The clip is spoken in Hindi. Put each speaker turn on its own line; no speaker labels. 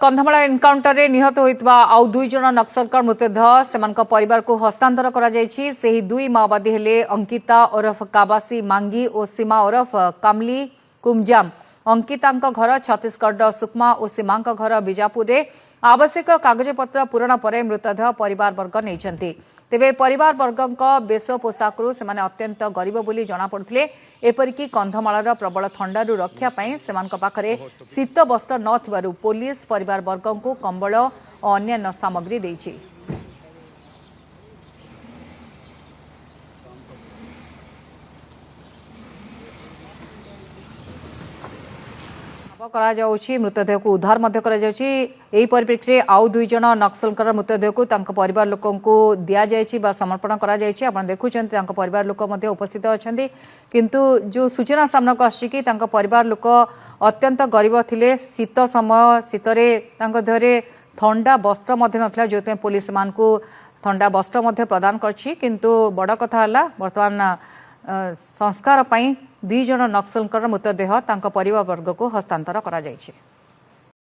कंधमाल एनकाउंटर रे निहत होइतबा आउ दुई जन नक्सलकर मृतदेह सेमानक परिवार को हस्तांतर करा जायछि। सेही दुई माओवादी हेले अंकिता ओरफ काबासी मांगी और सीमा ओरफ कामली कुमजाम। अंकितांक घर छत्तीसगढ़ सुकमा और सीमांक घर बीजापुर रे आवश्यक कागजपत्र पूरण पर मृतदेह परिवार वर्ग नहीं। तेबे परिवार वर्ग बेश पोशाकु से अत्यंत गरीब बोली जना पड़ुथिले। एपरिकी कंधमालर प्रबल थंडारू रक्षा पाई सेमानक पाखरे शीत वस्त्र नथिबारु पुलिस परिवार वर्ग को कंबल और अन्य सामग्री देइछि। मृतदेह को उद्धार परिप्रेक्षी में आउ दुई जन नक्सलकर मृतदेह को परिवार लोक दि जा समर्पण कर देखुं परिवार लोक उपस्थित अच्छा किंतु जो सूचना सामना को आसी परिवार लोक अत्यंत गरीब थिले। शीत समय शीतरे देहरे थंडा वस्त्र नथिला जो पुलिस मान को थंडा वस्त्र प्रदान किंतु बड़ कथा है बर्तमान संस्कार दुई जन नक्सलकर मृतदेह परिवार वर्ग को हस्तांतर करा जायछि।